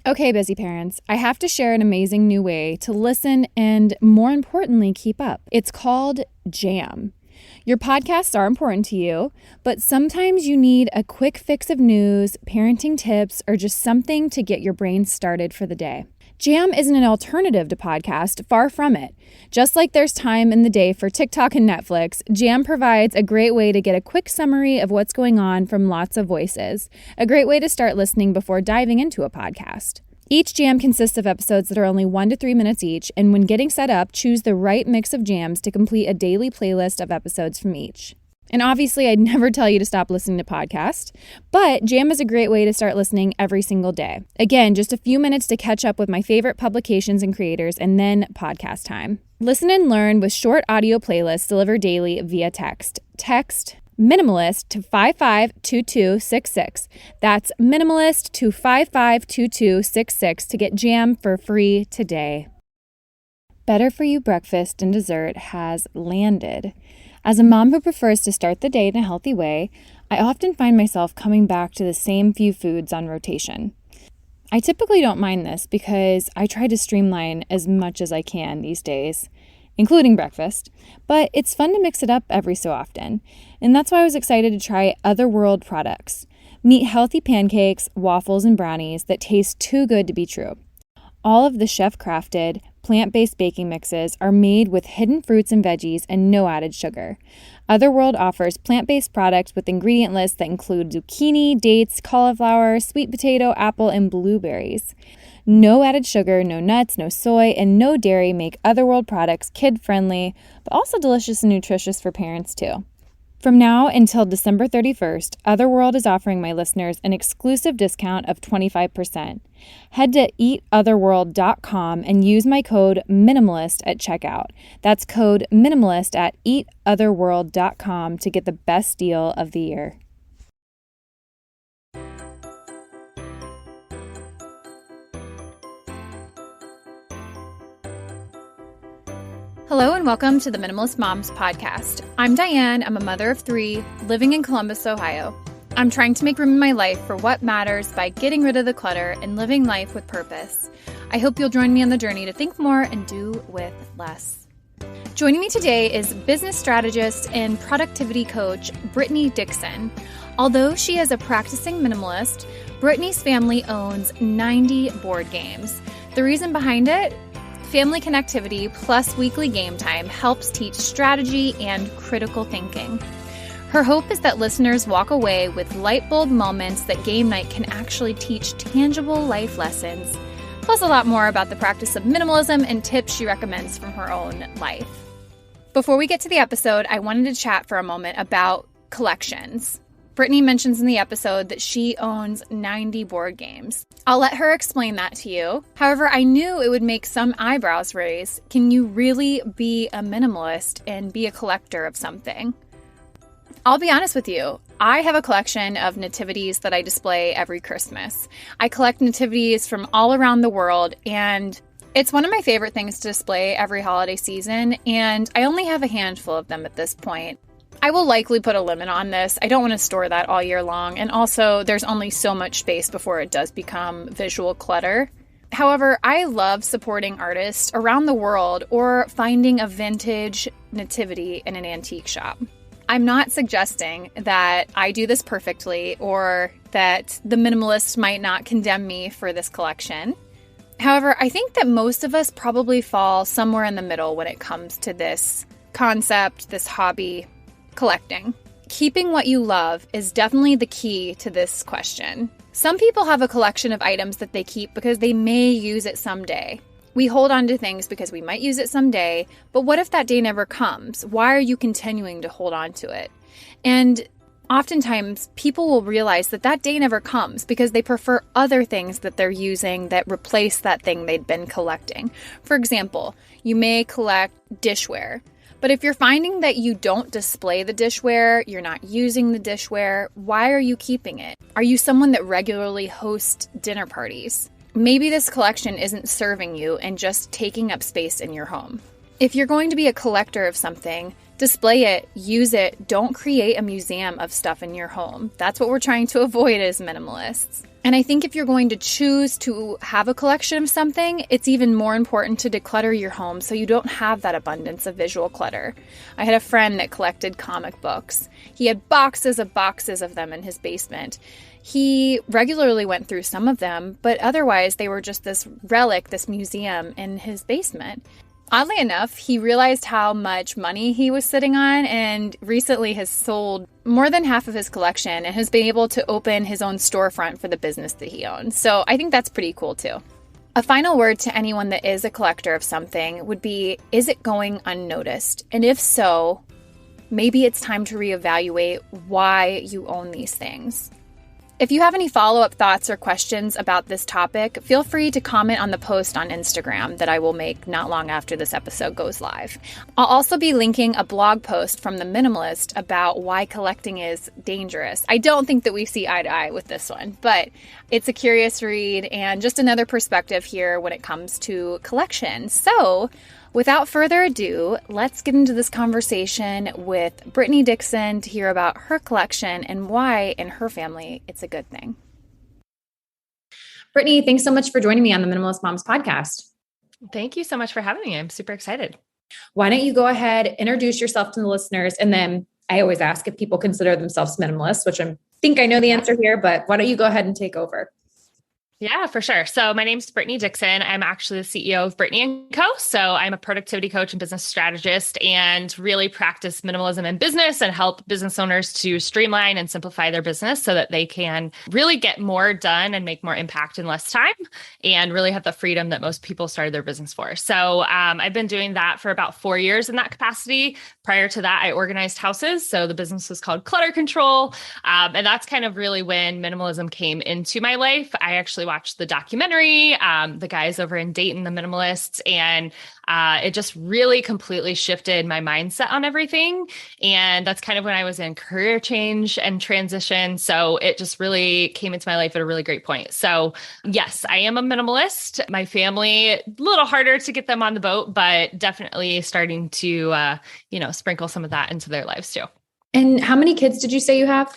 Okay, busy parents, I have to share an amazing new way to listen and, more importantly, keep up. It's called Jam. Your podcasts are important to you, but sometimes you need a quick fix of news, parenting tips, or just something to get your brain started for the day. Jam isn't an alternative to podcast, far from it. Just like there's time in the day for TikTok and Netflix, Jam provides a great way to get a quick summary of what's going on from lots of voices. A great way to start listening before diving into a podcast. Each jam consists of episodes that are only 1 to 3 minutes each, and when getting set up, choose the right mix of jams to complete a daily playlist of episodes from each. And obviously, I'd never tell you to stop listening to podcasts, but Jam is a great way to start listening every single day. Again, just a few minutes to catch up with my favorite publications and creators, and then podcast time. Listen and learn with short audio playlists delivered daily via text. Text Minimalist to 552266. That's Minimalist to 552266 to get Jam for free today. Better For You breakfast and dessert has landed. As a mom who prefers to start the day in a healthy way, I often find myself coming back to the same few foods on rotation. I typically don't mind this because I try to streamline as much as I can these days, including breakfast, but it's fun to mix it up every so often, and that's why I was excited to try Otherworld products. Meet healthy pancakes, waffles, and brownies that taste too good to be true. All of the chef-crafted, plant-based baking mixes are made with hidden fruits and veggies and no added sugar. Otherworld offers plant-based products with ingredient lists that include zucchini, dates, cauliflower, sweet potato, apple, and blueberries. No added sugar, no nuts, no soy, and no dairy make Otherworld products kid-friendly, but also delicious and nutritious for parents too. From now until December 31st, Otherworld is offering my listeners an exclusive discount of 25%. Head to eatotherworld.com and use my code MINIMALIST at checkout. That's code MINIMALIST at eatotherworld.com to get the best deal of the year. Hello and welcome to the Minimalist Moms podcast. I'm Diane. I'm a mother of 3 living in Columbus, Ohio. I'm trying to make room in my life for what matters by getting rid of the clutter and living life with purpose. I hope you'll join me on the journey to think more and do with less. Joining me today is business strategist and productivity coach Brittany Dixon. Although she is a practicing minimalist, Brittany's family owns 90 board games. The reason behind it? Family connectivity plus weekly game time helps teach strategy and critical thinking. Her hope is that listeners walk away with light bulb moments that game night can actually teach tangible life lessons, plus a lot more about the practice of minimalism and tips she recommends from her own life. Before we get to the episode, I wanted to chat for a moment about collections. Brittany mentions in the episode that she owns 90 board games. I'll let her explain that to you. However, I knew it would make some eyebrows raise. Can you really be a minimalist and be a collector of something? I'll be honest with you. I have a collection of nativities that I display every Christmas. I collect nativities from all around the world, and it's one of my favorite things to display every holiday season, and I only have a handful of them at this point. I will likely put a limit on this. I don't want to store that all year long. And also, there's only so much space before it does become visual clutter. However, I love supporting artists around the world or finding a vintage nativity in an antique shop. I'm not suggesting that I do this perfectly or that the minimalist might not condemn me for this collection. However, I think that most of us probably fall somewhere in the middle when it comes to this concept, this hobby. Collecting. Keeping what you love is definitely the key to this question. Some people have a collection of items that they keep because they may use it someday. We hold on to things because we might use it someday, but what if that day never comes? Why are you continuing to hold on to it? And oftentimes people will realize that that day never comes because they prefer other things that they're using that replace that thing they'd been collecting. For example, you may collect dishware. But if you're finding that you don't display the dishware, you're not using the dishware, why are you keeping it? Are you someone that regularly hosts dinner parties? Maybe this collection isn't serving you and just taking up space in your home. If you're going to be a collector of something, display it, use it, don't create a museum of stuff in your home. That's what we're trying to avoid as minimalists. And I think if you're going to choose to have a collection of something, it's even more important to declutter your home so you don't have that abundance of visual clutter. I had a friend that collected comic books. He had boxes of them in his basement. He regularly went through some of them, but otherwise they were just this relic, this museum in his basement. Oddly enough, he realized how much money he was sitting on and recently has sold more than half of his collection and has been able to open his own storefront for the business that he owns. So I think that's pretty cool too. A final word to anyone that is a collector of something would be, is it going unnoticed? And if so, maybe it's time to reevaluate why you own these things. If you have any follow-up thoughts or questions about this topic, feel free to comment on the post on Instagram that I will make not long after this episode goes live. I'll also be linking a blog post from the Minimalist about why collecting is dangerous. I don't think that we see eye to eye with this one, but it's a curious read and just another perspective here when it comes to collection. So, without further ado, let's get into this conversation with Brittany Dixon to hear about her collection and why, in her family, it's a good thing. Brittany, thanks so much for joining me on the Minimalist Moms podcast. Thank you so much for having me. I'm super excited. Why don't you go ahead, introduce yourself to the listeners, and then I always ask if people consider themselves minimalists, which I think I know the answer here, but why don't you go ahead and take over? Yeah, for sure. So my name's Brittany Dixon. I'm actually the CEO of Brittany & Co. So I'm a productivity coach and business strategist and really practice minimalism in business and help business owners to streamline and simplify their business so that they can really get more done and make more impact in less time and really have the freedom that most people started their business for. So I've been doing that for about 4 years in that capacity. Prior to that, I organized houses. So the business was called Clutter Control. And that's kind of really when minimalism came into my life. I actually watched the documentary, the guys over in Dayton, the Minimalists, and it just really completely shifted my mindset on everything. And that's kind of when I was in career change and transition. So it just really came into my life at a really great point. So yes, I am a minimalist. My family, a little harder to get them on the boat, but definitely starting to, sprinkle some of that into their lives too. And how many kids did you say you have?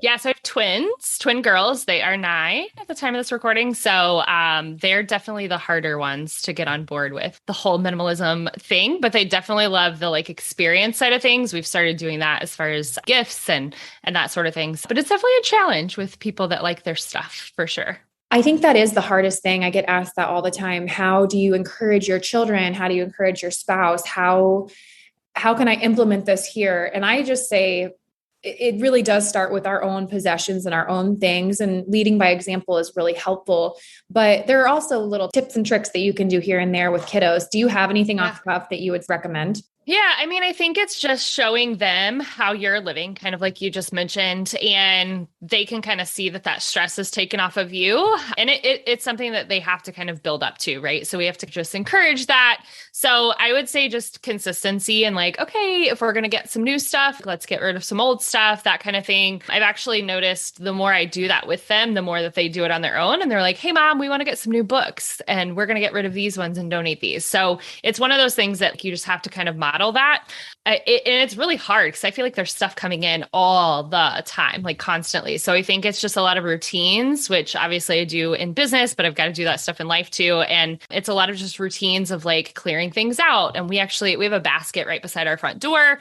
Yeah, so I have twin girls. They are 9 at the time of this recording. So they're definitely the harder ones to get on board with the whole minimalism thing, but they definitely love the experience side of things. We've started doing that as far as gifts and that sort of things. But it's definitely a challenge with people that like their stuff for sure. I think that is the hardest thing. I get asked that all the time. How do you encourage your children? How do you encourage your spouse? How can I implement this here? And I just say, it really does start with our own possessions and our own things, and leading by example is really helpful. But there are also little tips and tricks that you can do here and there with kiddos. Do you have anything off the cuff that you would recommend? Yeah, I mean, I think it's just showing them how you're living, kind of like you just mentioned, and they can kind of see that stress is taken off of you. And it's something that they have to kind of build up to, right? So we have to just encourage that. So I would say just consistency and okay, if we're going to get some new stuff, let's get rid of some old stuff, that kind of thing. I've actually noticed the more I do that with them, the more that they do it on their own. And they're like, hey, Mom, we want to get some new books and we're going to get rid of these ones and donate these. So it's one of those things that you just have to kind of model that. And it's really hard because I feel like there's stuff coming in all the time, constantly. So I think it's just a lot of routines, which obviously I do in business, but I've got to do that stuff in life too. And it's a lot of just routines of clearing things out. And we have a basket right beside our front door.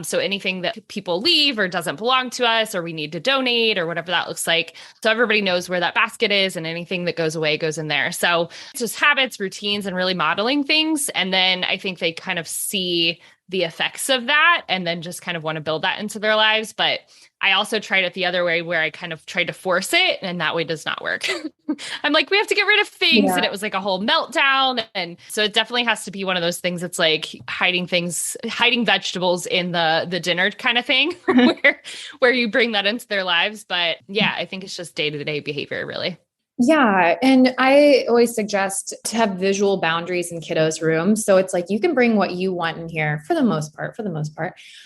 So anything that people leave or doesn't belong to us, or we need to donate or whatever that looks like. So everybody knows where that basket is, and anything that goes away goes in there. So it's just habits, routines, and really modeling things. And then I think they kind of see the effects of that and then just kind of want to build that into their lives. But I also tried it the other way where I kind of tried to force it, and that way does not work. I'm like, we have to get rid of things. Yeah. And it was a whole meltdown. And so it definitely has to be one of those things that's hiding vegetables in the dinner kind of thing where you bring that into their lives. But yeah, I think it's just day-to-day behavior really. Yeah. And I always suggest to have visual boundaries in kiddos' rooms. So it's you can bring what you want in here for the most part.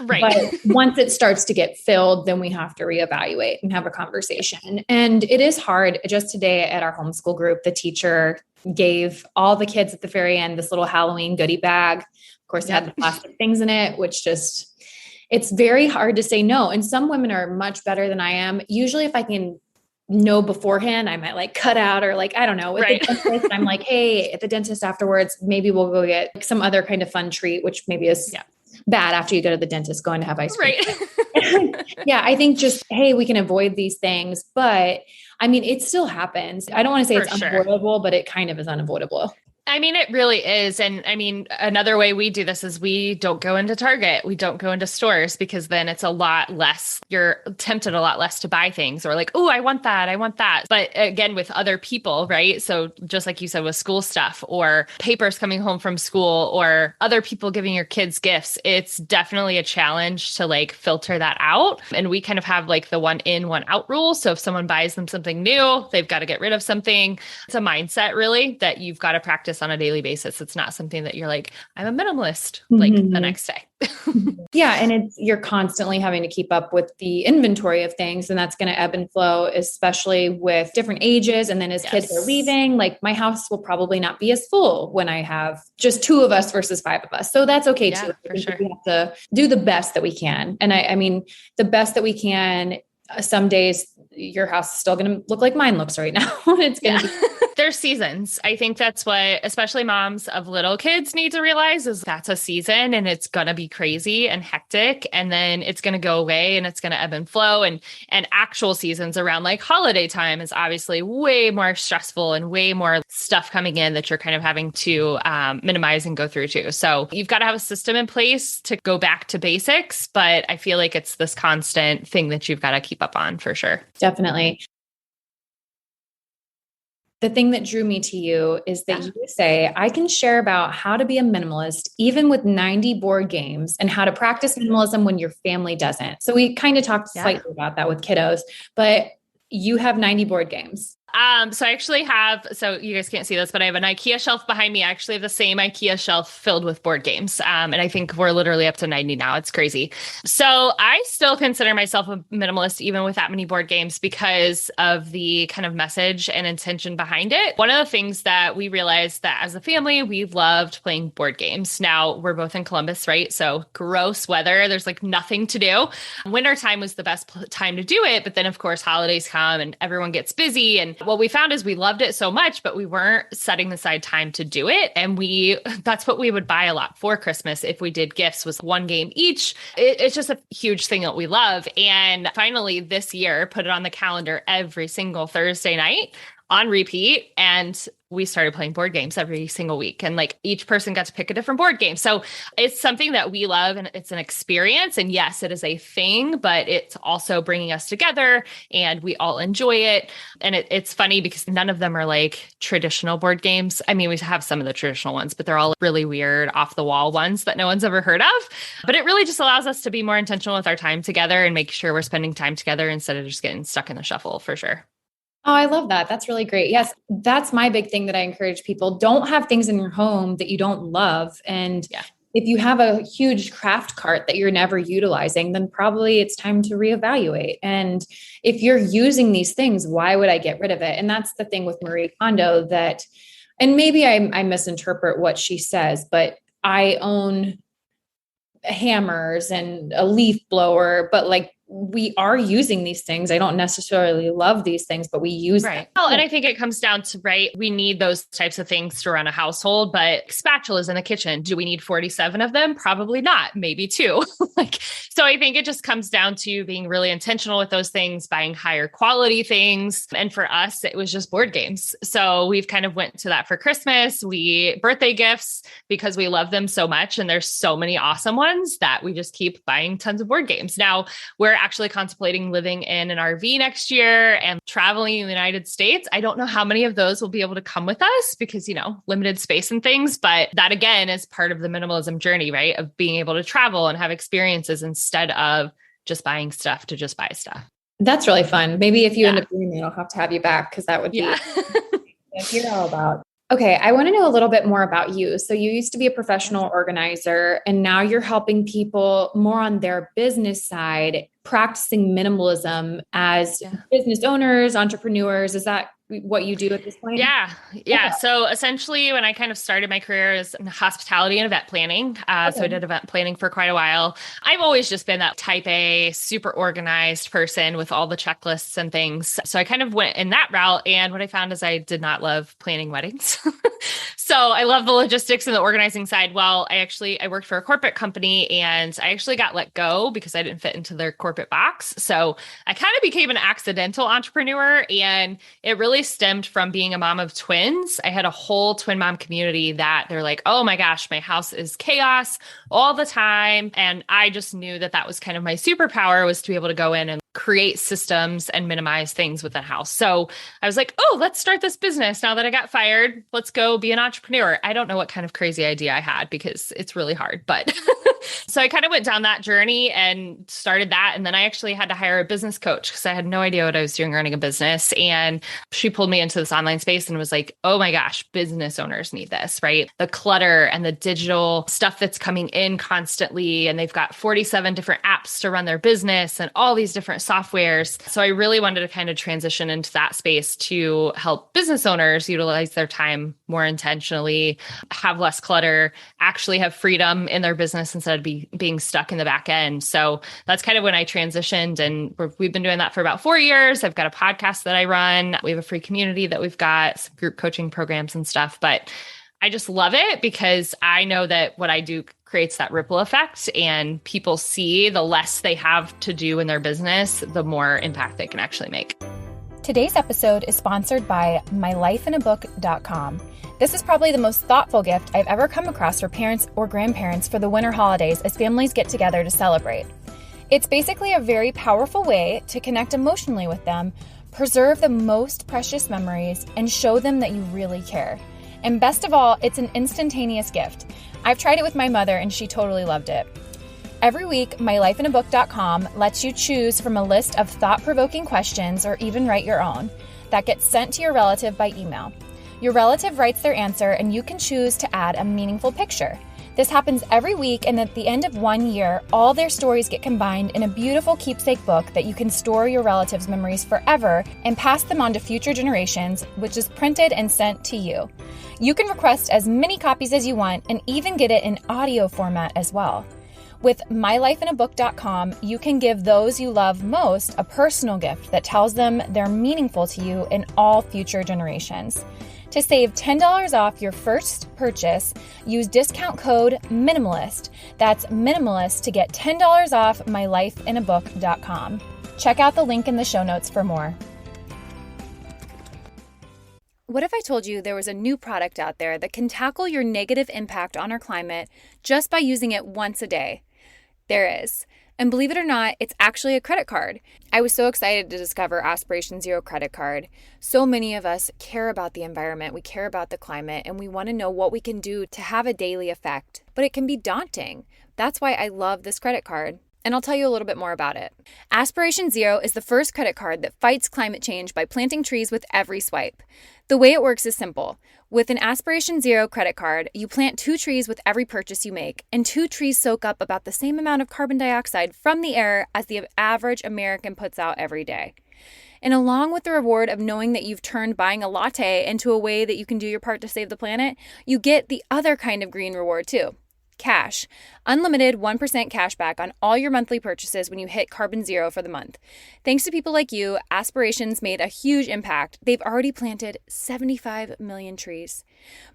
Right. But once it starts to get filled, then we have to reevaluate and have a conversation. And it is hard. Just today at our homeschool group, the teacher gave all the kids at the very end this little Halloween goodie bag. Of course, it had the plastic things in it, which it's very hard to say no. And some women are much better than I am. Usually if I can know beforehand. I might like cut out or like, I don't know, with Right. the dentist, I'm like, hey, at the dentist afterwards, maybe we'll go get some other kind of fun treat, which maybe is bad after you go to the dentist, going to have ice cream. Right. Yeah. I think just, hey, we can avoid these things, but I mean, it still happens. I don't want to say For it's sure. unavoidable, but it kind of is unavoidable. I mean, it really is. And I mean, another way we do this is we don't go into Target. We don't go into stores because then it's a lot less, you're tempted a lot less to buy things or like, oh, I want that. I want that. But again, with other people, right? So just like you said, with school stuff or papers coming home from school or other people giving your kids gifts, it's definitely a challenge to like filter that out. And we kind of have like the one in, one out rule. So if someone buys them something new, they've got to get rid of something. It's a mindset really that you've got to practice on a daily basis. It's not something that you're like, I'm a minimalist, like the next day. Yeah. And you're constantly having to keep up with the inventory of things, and that's going to ebb and flow, especially with different ages. And then as kids are leaving, like my house will probably not be as full when I have just 2 of us versus 5 of us. So that's okay too. For sure. We have to do the best that we can. And I mean, the best that we can, some days your house is still going to look like mine looks right now. It's going to be. There's seasons. I think that's what, especially moms of little kids need to realize is that's a season and it's going to be crazy and hectic. And then it's going to go away and it's going to ebb and flow. And actual seasons around like holiday time is obviously way more stressful and way more stuff coming in that you're kind of having to minimize and go through too. So you've got to have a system in place to go back to basics. But I feel like it's this constant thing that you've got to keep up on for sure. Definitely. The thing that drew me to you is that you say, I can share about how to be a minimalist, even with 90 board games, and how to practice minimalism when your family doesn't. So we kind of talked slightly about that with kiddos, but you have 90 board games. So I actually have, so you guys can't see this, but I have an IKEA shelf behind me. I actually have the same IKEA shelf filled with board games. And I think we're literally up to 90 now. It's crazy. So I still consider myself a minimalist, even with that many board games, because of the kind of message and intention behind it. One of the things that we realized that as a family, we loved playing board games. Now we're both in Columbus, right? So gross weather. There's like nothing to do. Wintertime was the best time to do it. But then of course, holidays come and everyone gets busy. And what we found is we loved it so much, but we weren't setting aside time to do it. And that's what we would buy a lot for Christmas if we did gifts, was one game each. It's just a huge thing that we love. And finally this year, put it on the calendar every single Thursday night on repeat. And we started playing board games every single week. And like each person got to pick a different board game. So it's something that we love and it's an experience. And yes, it is a thing, but it's also bringing us together and we all enjoy it. And it's funny because none of them are like traditional board games. I mean, we have some of the traditional ones, but they're all really weird off the wall ones that no one's ever heard of. But it really just allows us to be more intentional with our time together and make sure we're spending time together instead of just getting stuck in the shuffle for sure. Oh, I love that. That's really great. Yes. That's my big thing that I encourage people. Don't have things in your home that you don't love. And if you have a huge craft cart that you're never utilizing, then probably it's time to reevaluate. And if you're using these things, why would I get rid of it? And that's the thing with Marie Kondo that, and maybe I misinterpret what she says, but I own hammers and a leaf blower, but like, we are using these things. I don't necessarily love these things, but we use them. Well, and I think it comes down to, we need those types of things to run a household, but spatulas in the kitchen, do we need 47 of them? Probably not, maybe 2. So I think it just comes down to being really intentional with those things, buying higher quality things. And for us, it was just board games. So we've kind of went to that for Christmas, birthday gifts, because we love them so much. And there's so many awesome ones that we just keep buying tons of board games. Now we're actually contemplating living in an RV next year and traveling in the United States. I don't know how many of those will be able to come with us because, limited space and things. But that again is part of the minimalism journey, right? Of being able to travel and have experiences instead of just buying stuff to just buy stuff. That's really fun. Maybe if you end up doing that, I'll have to have you back because that would be what you're all about. Okay. I want to know a little bit more about you. So you used to be a professional organizer and now you're helping people more on their business side, practicing minimalism as business owners, entrepreneurs. Is that what you do at this point? Yeah. Yeah. So essentially, when I kind of started my career as in hospitality and event planning, so I did event planning for quite a while. I've always just been that type A, super organized person with all the checklists and things. So I kind of went in that route. And what I found is I did not love planning weddings. So I love the logistics and the organizing side. Well, I worked for a corporate company and I actually got let go because I didn't fit into their corporate box. So I kind of became an accidental entrepreneur, and it really stemmed from being a mom of twins. I had a whole twin mom community that they're like, oh my gosh, my house is chaos all the time. And I just knew that that was kind of my superpower, was to be able to go in and create systems and minimize things within a house. So I was like, oh, let's start this business. Now that I got fired, let's go be an entrepreneur. I don't know what kind of crazy idea I had because it's really hard, but so I kind of went down that journey and started that. And then I actually had to hire a business coach because I had no idea what I was doing running a business. And she pulled me into this online space and was like, oh my gosh, business owners need this, right? The clutter and the digital stuff that's coming in constantly. And they've got 47 different apps to run their business and all these different softwares. So I really wanted to kind of transition into that space to help business owners utilize their time more intentionally, have less clutter, actually have freedom in their business instead of being stuck in the back end. So that's kind of when I transitioned, and we've been doing that for about 4 years. I've got a podcast that I run. We have a free community that we've got, some group coaching programs and stuff, but I just love it because I know that what I do creates that ripple effect, and people see the less they have to do in their business, the more impact they can actually make. Today's episode is sponsored by mylifeinabook.com. This is probably the most thoughtful gift I've ever come across for parents or grandparents for the winter holidays as families get together to celebrate. It's basically a very powerful way to connect emotionally with them, preserve the most precious memories, and show them that you really care. And best of all, it's an instantaneous gift. I've tried it with my mother and she totally loved it. Every week, mylifeinabook.com lets you choose from a list of thought-provoking questions, or even write your own, that gets sent to your relative by email. Your relative writes their answer and you can choose to add a meaningful picture. This happens every week, and at the end of 1 year, all their stories get combined in a beautiful keepsake book that you can store your relatives' memories forever and pass them on to future generations, which is printed and sent to you. You can request as many copies as you want and even get it in audio format as well. With mylifeinabook.com, you can give those you love most a personal gift that tells them they're meaningful to you in all future generations. To save $10 off your first purchase, use discount code MINIMALIST. That's MINIMALIST to get $10 off mylifeinabook.com. Check out the link in the show notes for more. What if I told you there was a new product out there that can tackle your negative impact on our climate just by using it once a day? There is. And believe it or not, it's actually a credit card. I was so excited to discover Aspiration Zero credit card. So many of us care about the environment, we care about the climate, and we want to know what we can do to have a daily effect. But it can be daunting. That's why I love this credit card. And I'll tell you a little bit more about it. Aspiration Zero is the first credit card that fights climate change by planting trees with every swipe. The way it works is simple. With an Aspiration Zero credit card, you plant 2 trees with every purchase you make, and 2 trees soak up about the same amount of carbon dioxide from the air as the average American puts out every day. And along with the reward of knowing that you've turned buying a latte into a way that you can do your part to save the planet, you get the other kind of green reward too. Cash. Unlimited 1% cash back on all your monthly purchases when you hit carbon zero for the month. Thanks to people like you, Aspirations made a huge impact. They've already planted 75 million trees.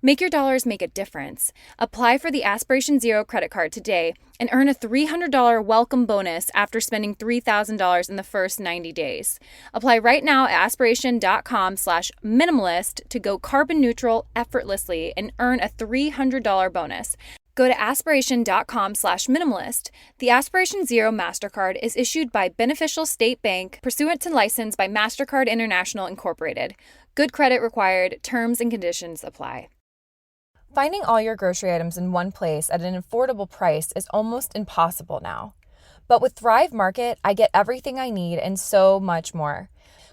Make your dollars make a difference. Apply for the Aspiration Zero credit card today and earn a $300 welcome bonus after spending $3,000 in the first 90 days. Apply right now at aspiration.com/minimalist to go carbon neutral effortlessly and earn a $300 bonus. Go to aspiration.com/minimalist. The Aspiration Zero MasterCard is issued by Beneficial State Bank, pursuant to license by MasterCard International Incorporated. Good credit required. Terms and conditions apply. Finding all your grocery items in one place at an affordable price is almost impossible now. But with Thrive Market, I get everything I need and so much more.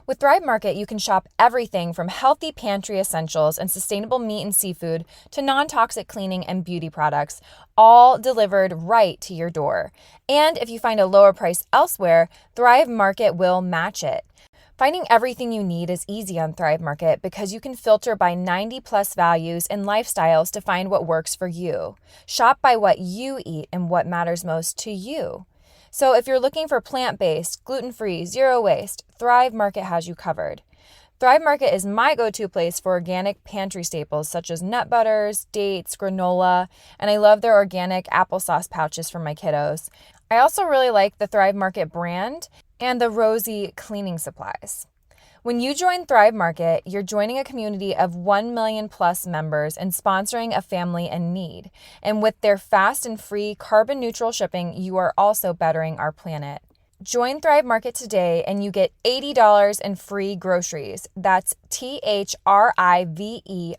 With Thrive Market, you can shop everything from healthy pantry essentials and sustainable meat and seafood to non-toxic cleaning and beauty products, all delivered right to your door. And if you find a lower price elsewhere, Thrive Market will match it. Finding everything you need is easy on Thrive Market because you can filter by 90 plus values and lifestyles to find what works for you. Shop by what you eat and what matters most to you. So if you're looking for plant-based, gluten-free, zero waste, Thrive Market has you covered. Thrive Market is my go-to place for organic pantry staples such as nut butters, dates, granola, and I love their organic applesauce pouches for my kiddos. I also really like the Thrive Market brand and the Rosie cleaning supplies. When you join Thrive Market, you're joining a community of 1 million plus members and sponsoring a family in need. And with their fast and free carbon neutral shipping, you are also bettering our planet. Join Thrive Market today and you get $80 in free groceries. That's THRIVE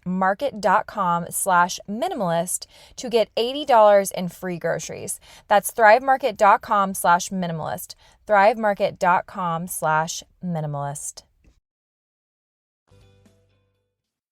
market.com/minimalist to get $80 in free groceries. That's thrivemarket.com/minimalist. thrivemarket.com/minimalist.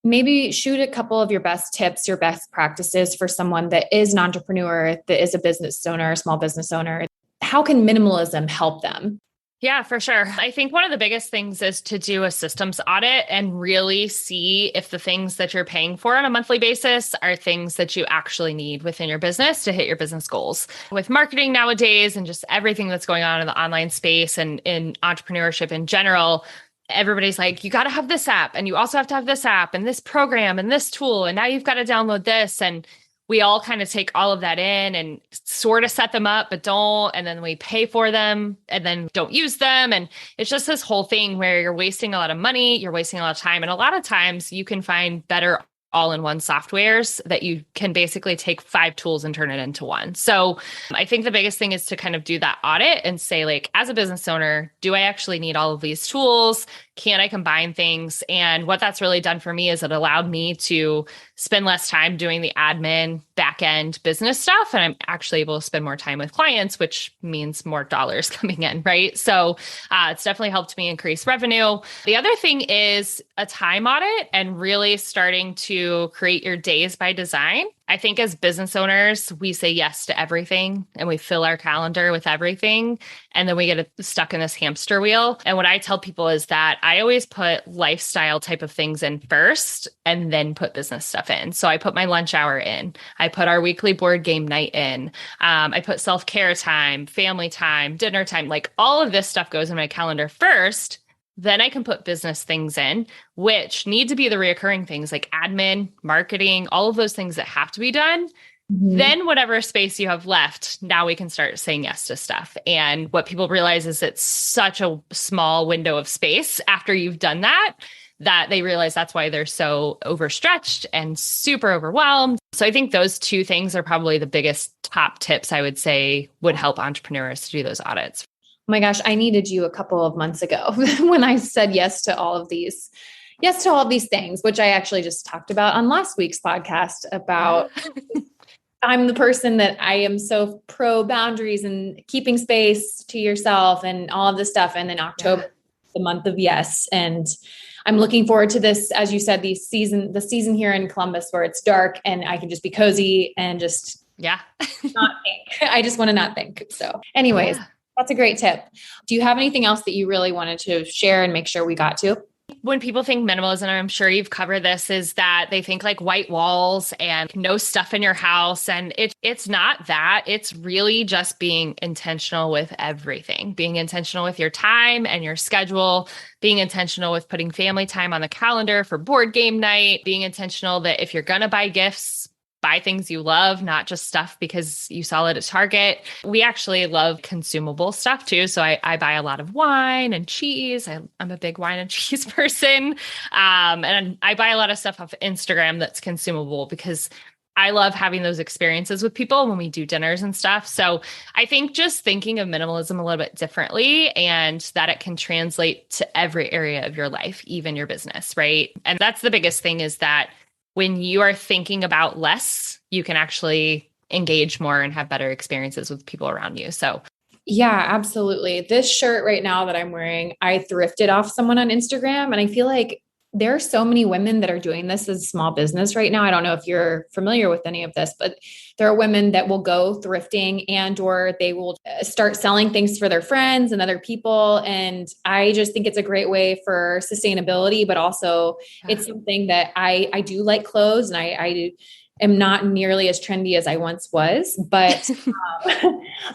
Maybe shoot a couple of your best tips, your best practices for someone that is an entrepreneur, that is a business owner, a small business owner. How can minimalism help them? Yeah, for sure. I think one of the biggest things is to do a systems audit and really see if the things that you're paying for on a monthly basis are things that you actually need within your business to hit your business goals. With marketing nowadays and just everything that's going on in the online space and in entrepreneurship in general, everybody's like, you got to have this app and you also have to have this app and this program and this tool. And now you've got to download this. And we all kind of take all of that in and sort of set them up, but don't. And then we pay for them and then don't use them. And it's just this whole thing where you're wasting a lot of money, you're wasting a lot of time. And a lot of times you can find better all-in-one softwares that you can basically take 5 tools and turn it into one. So I think the biggest thing is to kind of do that audit and say, like, as a business owner, do I actually need all of these tools? Can I combine things? And what that's really done for me is it allowed me to spend less time doing the admin, back-end business stuff. And I'm actually able to spend more time with clients, which means more dollars coming in, right? So it's definitely helped me increase revenue. The other thing is a time audit and really starting to create your days by design. I think as business owners, we say yes to everything and we fill our calendar with everything. And then we get stuck in this hamster wheel. And what I tell people is that I always put lifestyle type of things in first and then put business stuff in. So I put my lunch hour in. I put our weekly board game night in. I put self-care time, family time, dinner time, like all of this stuff goes in my calendar first. Then I can put business things in, which need to be the reoccurring things like admin, marketing, all of those things that have to be done. Mm-hmm. Then whatever space you have left, now we can start saying yes to stuff. And what people realize is it's such a small window of space after you've done that they realize that's why they're so overstretched and super overwhelmed. So I think those 2 things are probably the biggest top tips I would say would help entrepreneurs to do those audits. Oh my gosh, I needed you a couple of months ago when I said yes to all of these things, which I actually just talked about on last week's podcast about I'm the person that I am so pro boundaries and keeping space to yourself and all of this stuff. And then October, the month of yes. And I'm looking forward to this, as you said, the season here in Columbus where it's dark and I can just be cozy and just not think. I just want to not think. So anyways, that's a great tip. Do you have anything else that you really wanted to share and make sure we got to? When people think minimalism, I'm sure you've covered this, is that they think like white walls and no stuff in your house. And it's not that. It's really just being intentional with everything, being intentional with your time and your schedule, being intentional with putting family time on the calendar for board game night, being intentional that if you're going to buy gifts, buy things you love, not just stuff because you saw it at Target. We actually love consumable stuff too. So I buy a lot of wine and cheese. I'm a big wine and cheese person. And I buy a lot of stuff off Instagram that's consumable because I love having those experiences with people when we do dinners and stuff. So I think just thinking of minimalism a little bit differently and that it can translate to every area of your life, even your business, right? And that's the biggest thing, is that when you are thinking about less, you can actually engage more and have better experiences with people around you. So yeah, absolutely. This shirt right now that I'm wearing, I thrifted off someone on Instagram. And I feel like There are so many women that are doing this as a small business right now. I don't know if you're familiar with any of this, but there are women that will go thrifting and or they will start selling things for their friends and other people. And I just think it's a great way for sustainability, but also it's something that I do like clothes, and I am not nearly as trendy as I once was, but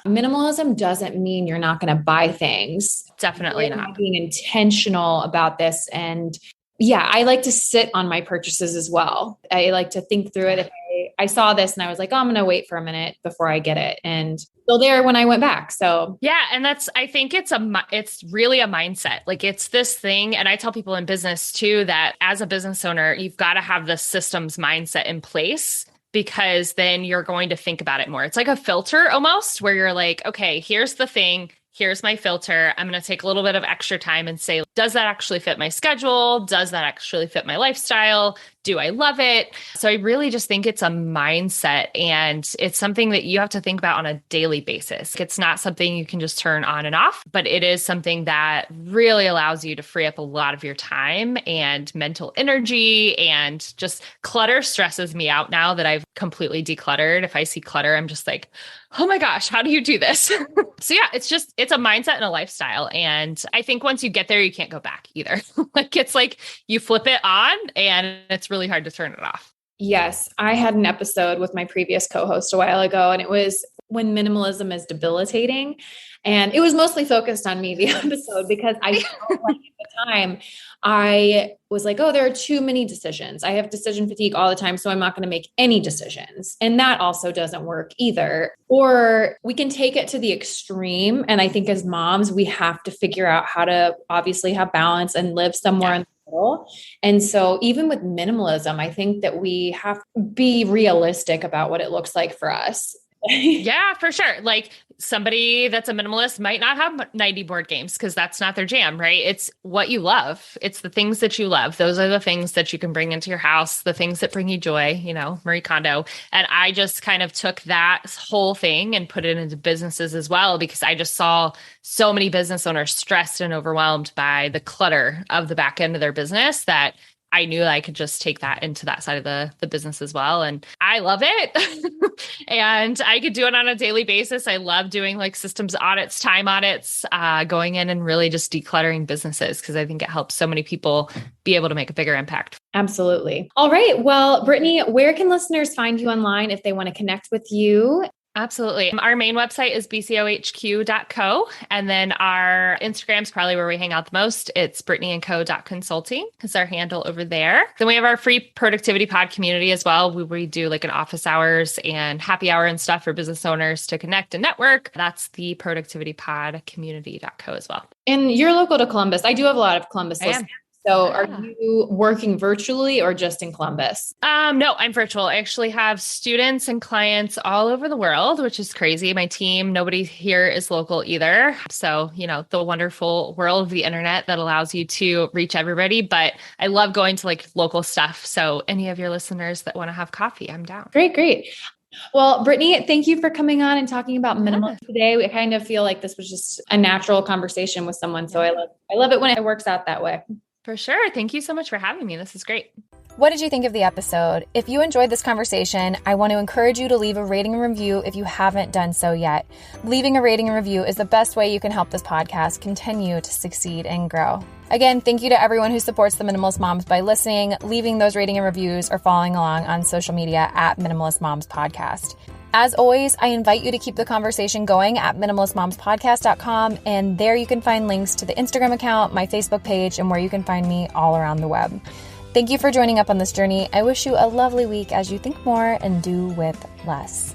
minimalism doesn't mean you're not going to buy things. Definitely not. Being intentional about this. And yeah, I like to sit on my purchases as well. I like to think through it. If I saw this and I was like, oh, I'm going to wait for a minute before I get it. And still there when I went back. So yeah. And I think it's really a mindset. Like it's this thing. And I tell people in business too, that as a business owner, you've got to have the systems mindset in place, because then you're going to think about it more. It's like a filter almost, where you're like, okay, here's the thing. Here's my filter. I'm going to take a little bit of extra time and say, does that actually fit my schedule? Does that actually fit my lifestyle? Do I love it? So I really just think it's a mindset, and it's something that you have to think about on a daily basis. It's not something you can just turn on and off, but it is something that really allows you to free up a lot of your time and mental energy. And just clutter stresses me out now that I've completely decluttered. If I see clutter, I'm just like, oh my gosh, how do you do this? So yeah, it's a mindset and a lifestyle. And I think once you get there, you can't go back either. It's like you flip it on and it's really hard to turn it off. Yes. I had an episode with my previous co-host a while ago, and it was when minimalism is debilitating. And it was mostly focused on me, the episode, because I felt like at the time I was like, oh, there are too many decisions. I have decision fatigue all the time, so I'm not going to make any decisions. And that also doesn't work either. Or we can take it to the extreme. And I think as moms, we have to figure out how to obviously have balance and live somewhere in the middle. And so even with minimalism, I think that we have to be realistic about what it looks like for us. Yeah, for sure. Like somebody that's a minimalist might not have 90 board games because that's not their jam, right? It's what you love. It's the things that you love. Those are the things that you can bring into your house, the things that bring you joy, Marie Kondo. And I just kind of took that whole thing and put it into businesses as well, because I just saw so many business owners stressed and overwhelmed by the clutter of the back end of their business that I knew I could just take that into that side of the business as well. And I love it. And I could do it on a daily basis. I love doing like systems audits, time audits, going in and really just decluttering businesses, because I think it helps so many people be able to make a bigger impact. Absolutely. All right. Well, Brittany, where can listeners find you online if they want to connect with you? Absolutely. Our main website is bcohq.co. And then our Instagram's probably where we hang out the most. It's brittanyandco.consulting is our handle over there. Then we have our free productivity pod community as well. We do like an office hours and happy hour and stuff for business owners to connect and network. That's the productivitypodcommunity.co as well. And you're local to Columbus. I do have a lot of Columbus listeners. So are you working virtually or just in Columbus? No, I'm virtual. I actually have students and clients all over the world, which is crazy. My team, nobody here is local either. So, the wonderful world of the internet that allows you to reach everybody. But I love going to like local stuff. So any of your listeners that want to have coffee, I'm down. Great. Well, Brittany, thank you for coming on and talking about minimalism today. We kind of feel like this was just a natural conversation with someone. So I love it when it works out that way. For sure. Thank you so much for having me. This is great. What did you think of the episode? If you enjoyed this conversation, I want to encourage you to leave a rating and review if you haven't done so yet. Leaving a rating and review is the best way you can help this podcast continue to succeed and grow. Again, thank you to everyone who supports the Minimalist Moms by listening, leaving those rating and reviews, or following along on social media at Minimalist Moms Podcast. As always, I invite you to keep the conversation going at minimalistmomspodcast.com, and there you can find links to the Instagram account, my Facebook page, and where you can find me all around the web. Thank you for joining up on this journey. I wish you a lovely week as you think more and do with less.